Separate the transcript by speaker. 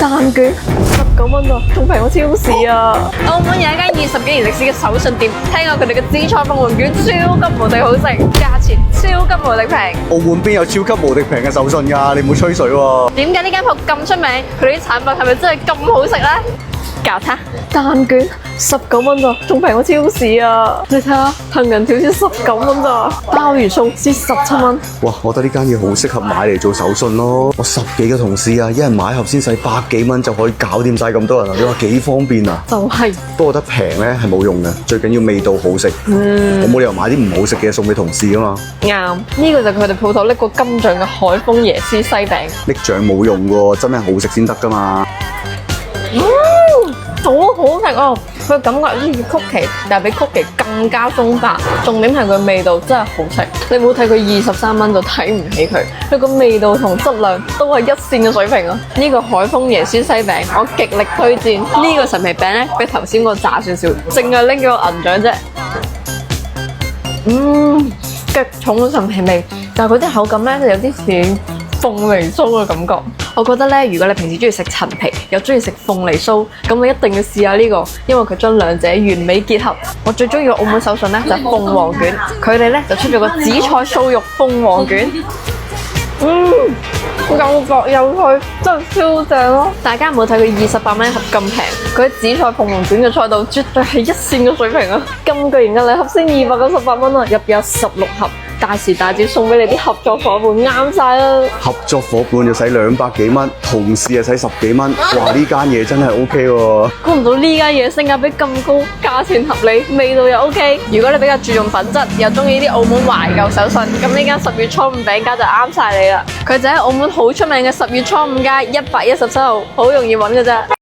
Speaker 1: 蛋卷19蚊咋，仲平過超市啊！澳門有一間20幾年歷史嘅手信店，聽講佢哋嘅紫菜鳳凰卷超級無敵好食，價錢超級無敵平。
Speaker 2: 澳門邊有超級無敵平嘅手信㗎？你唔好吹水喎！
Speaker 1: 點解呢間鋪咁出名？佢哋啲產品係咪真係咁好食呢？教他蛋卷19蚊咋，仲平過超市啊！你睇下，杏仁條先19蚊咋，鮑魚餸先17蚊。
Speaker 2: 哇，我覺得呢間嘢好適合買嚟做手信咯。我10幾個同事啊，一人買一盒先使100幾蚊就可以搞掂晒咁多人啊！你話幾方便啊？
Speaker 1: 就係、
Speaker 2: 不過覺得平咧係冇用嘅，最緊要味道好食。我冇理由買啲唔好食嘅送俾同事㗎嘛。
Speaker 1: 啱，呢個就係佢哋鋪頭拎過金獎嘅海豐椰絲西餅。
Speaker 2: 拎獎冇用喎，真係好食先得㗎嘛。
Speaker 1: 好好食哦！佢感覺好似曲奇，但係比曲奇更加鬆化。重點係佢味道真係好食。你唔好睇佢23蚊就睇唔起佢，佢個味道同質量都係一線嘅水平啊！呢個海豐椰絲西餅我極力推薦。呢個陳皮餅咧比頭先嗰個炸少少，淨係拎咗個銀獎啫。極重嘅陳皮味，但係佢啲口感咧就有啲似鳳梨酥嘅感覺。我覺得咧，如果你平時中意食陳皮，又中意食鳳梨酥，咁你一定要試下呢個，因為佢將兩者完美結合。我最中意嘅澳門手信咧就係鳳凰卷，佢哋咧就出咗個紫菜素肉鳳凰卷。又薄又脆，真係超正咯！大家唔好睇佢28蚊一盒咁平，佢喺紫菜鳳凰卷嘅菜度絕對係一線嘅水平啊！咁巨型嘅禮盒先298蚊啊，入邊有16盒。大時大節送俾你啲合作伙伴，啱晒啦！
Speaker 2: 合作伙伴就使200幾蚊，同事就使10幾蚊。哇！呢間嘢真係 OK 喎。
Speaker 1: 估唔到呢間嘢性價比咁高，價錢合理，味道又 OK。如果你比較注重品質，又中意啲澳門懷舊手信，咁呢間10月初五餅家就啱晒你啦！佢就喺澳門好出名嘅10月初五街117號，好容易揾嘅啫。